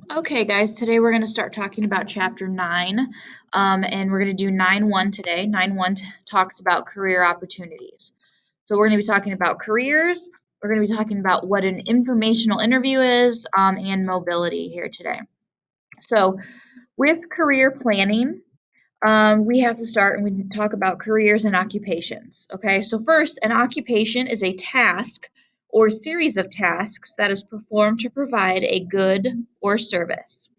Okay, guys, today we're going to start talking about chapter 9, and we're going to do 9.1 today. 9.1 talks about career opportunities. So we're going to be talking about careers, we're going to be talking about what an informational interview is, and mobility here today. So with career planning, we have to start and we talk about careers and occupations. Okay, so first, an occupation is a task or series of tasks that is performed to provide a good or service.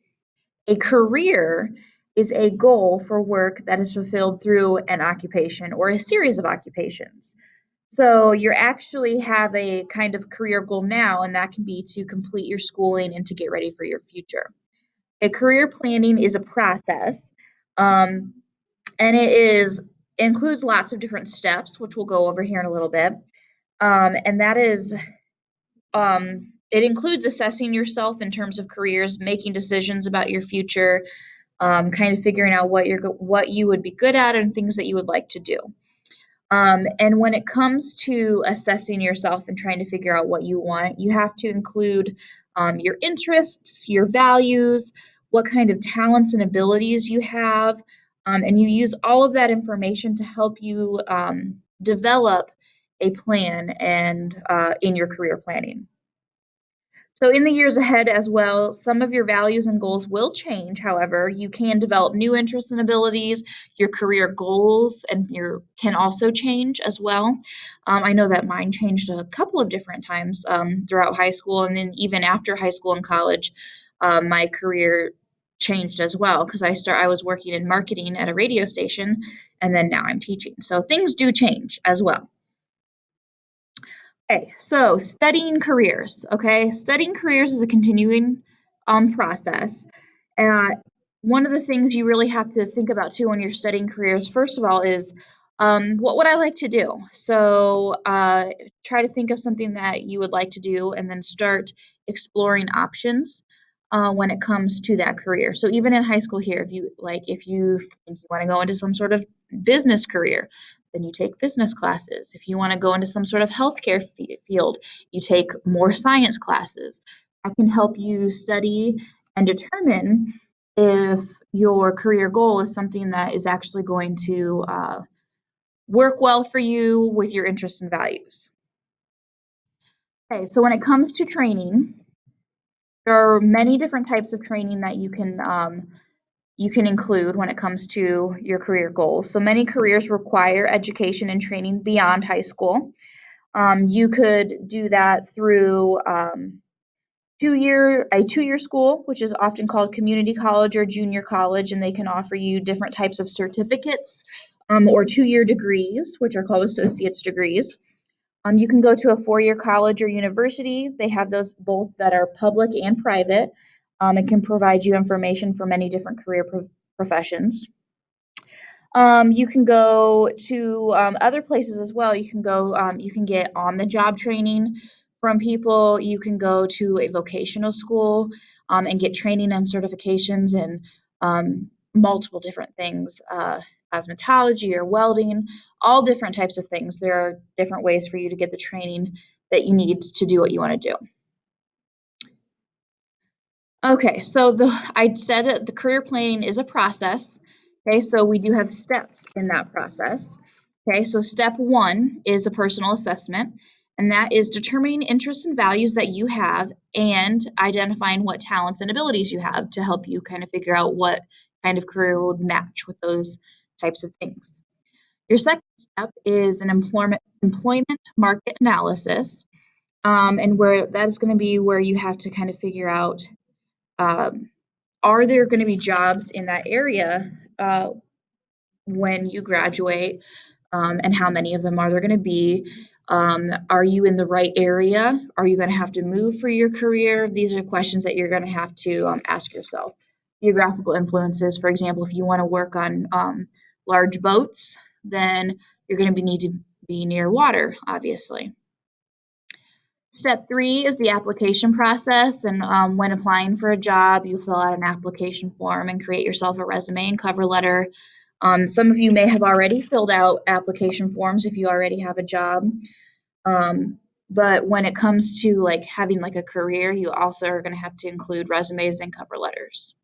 A career is a goal for work that is fulfilled through an occupation or a series of occupations. So you actually have a kind of career goal now, and that can be to complete your schooling and to get ready for your future. A career planning is a process, um, and includes lots of different steps, which we'll go over here in a little bit. And that is it includes assessing yourself in terms of careers, making decisions about your future, kind of figuring out what you would be good at and things that you would like to do. And when it comes to assessing yourself and trying to figure out what you want, you have to include your interests, your values, what kind of talents and abilities you have, and you use all of that information to help you develop a plan and in your career planning. So in the years ahead as well, some of your values and goals will change. However, you can develop new interests and abilities. Your career goals and your can also change as well. I know that mine changed a couple of different times throughout high school, and then even after high school and college, my career changed as well because I was working in marketing at a radio station, and then now I'm teaching. So things do change as well. Okay, so studying careers. Okay, studying careers is a continuing process. Uh, One of the things you really have to think about too when you're studying careers, first of all, is what would I like to do? So try to think of something that you would like to do and then start exploring options when it comes to that career. So even in high school here, if you think you want to go into some sort of business career, then you take business classes. If you want to go into some sort of healthcare field, you take more science classes. That can help you study and determine if your career goal is something that is actually going to work well for you with your interests and values. Okay, so when it comes to training, there are many different types of training that you can include when it comes to your career goals. So many careers require education and training beyond high school. You could do that through a 2-year school, which is often called community college or junior college, and they can offer you different types of certificates or 2-year degrees, which are called associate's degrees. You can go to a 4-year college or university. They have those both that are public and private. It can provide you information for many different career professions. You can go to other places as well. You can get on the job training from people. You can go to a vocational school and get training and certifications in multiple different things, cosmetology or welding, all different types of things. There are different ways for you to get the training that you need to do what you want to do. Okay, so I said that the career planning is a process. Okay, so we do have steps in that process. Okay, so step 1 is a personal assessment, and that is determining interests and values that you have and identifying what talents and abilities you have to help you kind of figure out what kind of career would match with those types of things. Your second step is an employment market analysis, and where that is going to be where you have to kind of figure out um, are there going to be jobs in that area when you graduate, and how many of them are there going to be? Are you in the right area? Are you going to have to move for your career? These are questions that you're going to have to ask yourself. Geographical influences, for example, if you want to work on large boats, then you're going to need to be near water, obviously. Step 3 is the application process, and when applying for a job, you fill out an application form and create yourself a resume and cover letter. Some of you may have already filled out application forms if you already have a job. But when it comes to like having like a career, you also are going to have to include resumes and cover letters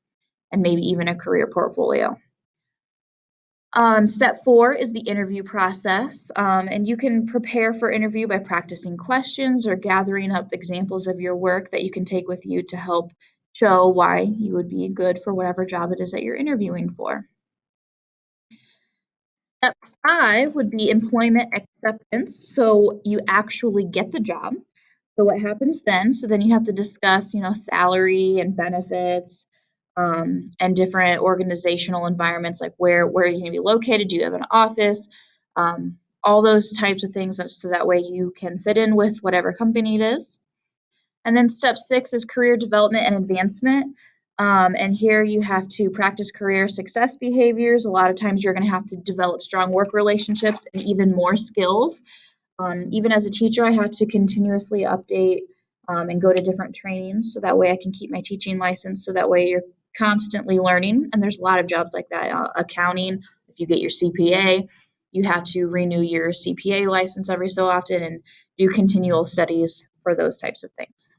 and maybe even a career portfolio. Step 4 is the interview process, and you can prepare for interview by practicing questions or gathering up examples of your work that you can take with you to help show why you would be good for whatever job it is that you're interviewing for. Step 5 would be employment acceptance, so you actually get the job. So what happens then? So then you have to discuss, salary and benefits, and different organizational environments, like where are you going to be located? Do you have an office? All those types of things, so that way you can fit in with whatever company it is. And then step 6 is career development and advancement. And here you have to practice career success behaviors. A lot of times you're going to have to develop strong work relationships and even more skills. Even as a teacher, I have to continuously update and go to different trainings so that way I can keep my teaching license. So that way you're constantly learning. And there's a lot of jobs like that. Accounting, if you get your CPA, you have to renew your CPA license every so often and do continual studies for those types of things.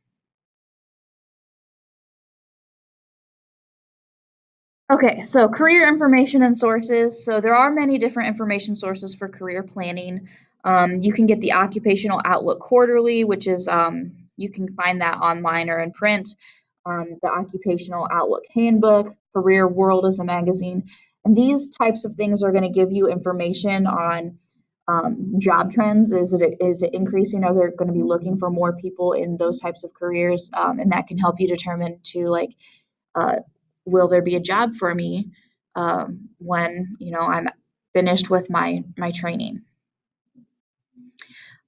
Okay, so career information and sources. So there are many different information sources for career planning. You can get the Occupational Outlook Quarterly, which is you can find that online or in print. The Occupational Outlook Handbook, Career World is a magazine, and these types of things are going to give you information on job trends. Is it increasing? Are they going to be looking for more people in those types of careers? And that can help you determine to like uh, will there be a job for me when I'm finished with my training.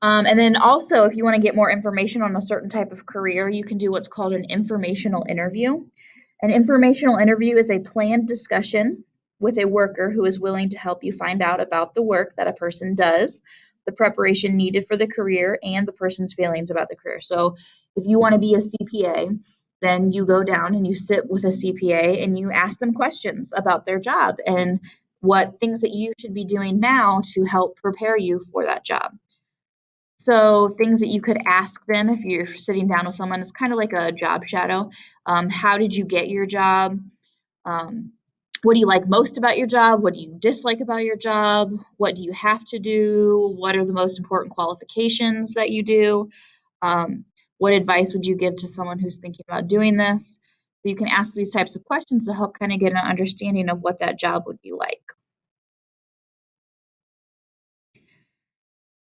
And then also, if you want to get more information on a certain type of career, you can do what's called an informational interview. An informational interview is a planned discussion with a worker who is willing to help you find out about the work that a person does, the preparation needed for the career, and the person's feelings about the career. So if you want to be a CPA, then you go down and you sit with a CPA and you ask them questions about their job and what things that you should be doing now to help prepare you for that job. So things that you could ask them if you're sitting down with someone, it's kind of like a job shadow. How did you get your job? Um, what do you like most about your job? What do you dislike about your job? What do you have to do? What are the most important qualifications that you do? What advice would you give to someone who's thinking about doing this? So you can ask these types of questions to help kind of get an understanding of what that job would be like.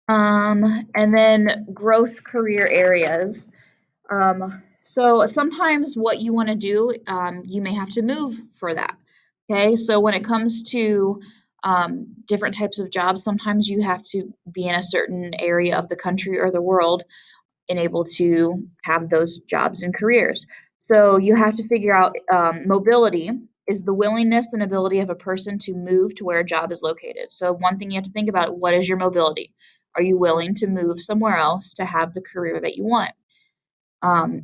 And then growth career areas. So sometimes what you want to do, you may have to move for that. Okay, so when it comes to different types of jobs, sometimes you have to be in a certain area of the country or the world and able to have those jobs and careers. So you have to figure out mobility is the willingness and ability of a person to move to where a job is located. So one thing you have to think about, what is your mobility? Are you willing to move somewhere else to have the career that you want?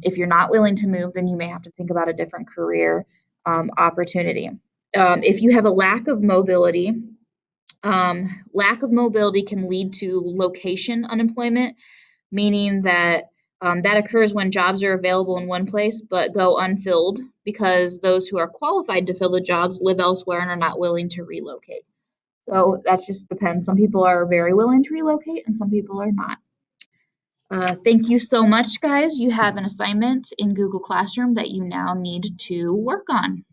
If you're not willing to move, then you may have to think about a different career opportunity. If you have a lack of mobility can lead to location unemployment, meaning that that occurs when jobs are available in one place but go unfilled because those who are qualified to fill the jobs live elsewhere and are not willing to relocate. So that just depends. Some people are very willing to relocate and some people are not. Thank you so much, guys. You have an assignment in Google Classroom that you now need to work on.